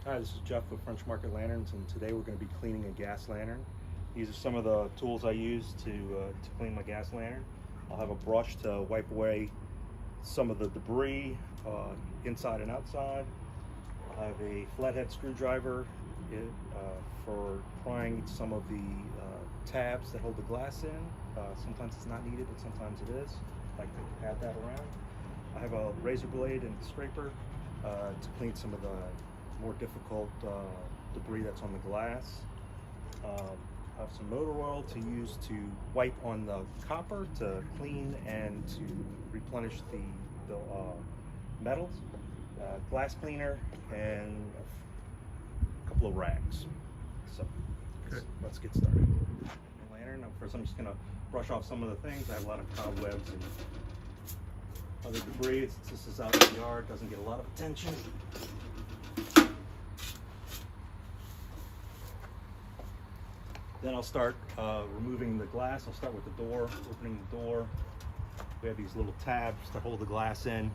Hi, this is Jeff with French Market Lanterns, and today we're going to be cleaning a gas lantern. These are some of the tools I use to clean my gas lantern. I'll have a brush to wipe away some of the debris inside and outside. I have a flathead screwdriver for prying some of the tabs that hold the glass in. Sometimes it's not needed, but sometimes it is. I like to add that around. I have a razor blade and scraper to clean some of the more difficult debris that's on the glass. I have some motor oil to use to wipe on the copper to clean and to replenish the metals. Glass cleaner and a couple of rags. So let's get started. Lantern. First, I'm just going to brush off some of the things. I have a lot of cobwebs and other debris. This is out in the yard, doesn't get a lot of attention. Then I'll start removing the glass. I'll start with the door, opening the door. We have these little tabs to hold the glass in.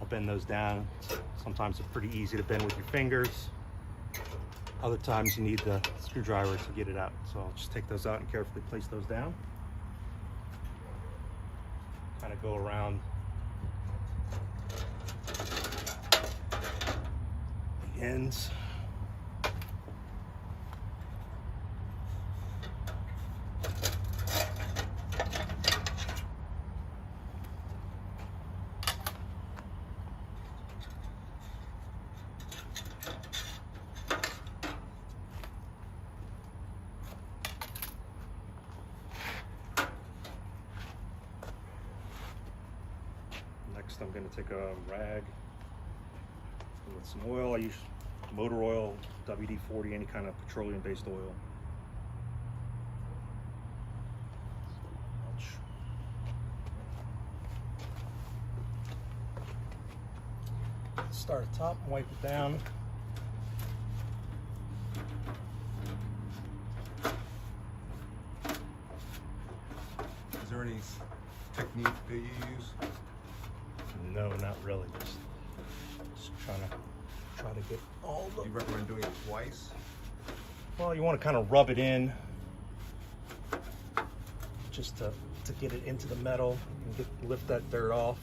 I'll bend those down. Sometimes it's pretty easy to bend with your fingers. Other times you need the screwdriver to get it out. So I'll just take those out and carefully place those down. Kind of go around the ends. Next, I'm going to take a rag with some oil. I use motor oil, WD-40, any kind of petroleum-based oil. Start at the top and wipe it down. Is there any technique that you use? No, not really. Just try to get all the. Do you recommend doing it twice? Well, you want to kind of rub it in, just to get it into the metal and lift that dirt off.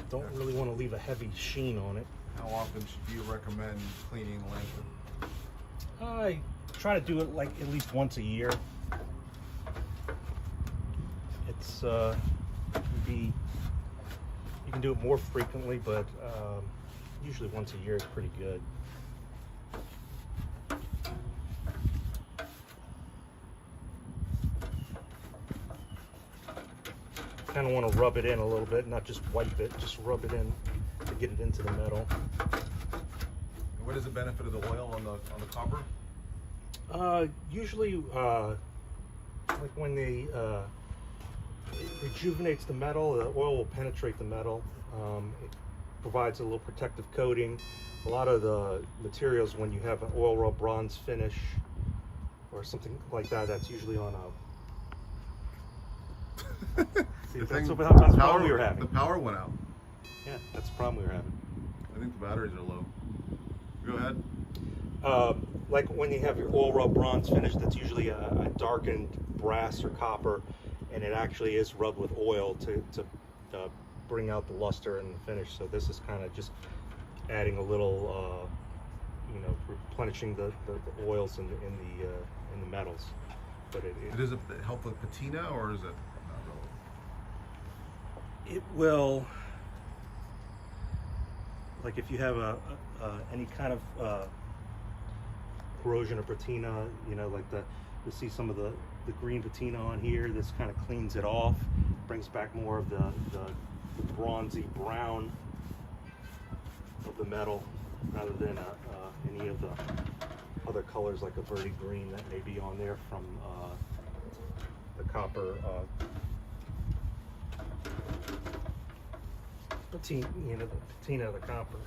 Don't really want to leave a heavy sheen on it. How often do you recommend cleaning the lantern? I try to do it like at least once a year. It's you can do it more frequently, but usually once a year is pretty good. Kind of want to rub it in a little bit, not just wipe it, just rub it in to get it into the metal. And what is the benefit of the oil on the copper? Usually, like when it rejuvenates the metal, the oil will penetrate the metal. It provides a little protective coating. A lot of the materials, when you have an oil rub bronze finish or something like that, that's usually on a. See, that's the problem we were having. The power went out. Yeah, that's the problem we were having. I think the batteries are low. Go ahead. Like when you have your oil rub bronze finish, that's usually a darkened brass or copper, and it actually is rubbed with oil to bring out the luster and the finish. So this is kind of just adding a little, replenishing the oils in the metals. But does it help with patina, or is it not relevant? It will, like if you have any kind of corrosion or patina, like you'll see some of the green patina on here. This kind of cleans it off, brings back more of the bronzy brown of the metal rather than any of the other colors like a verde green that may be on there from the copper patina, the patina of the copper.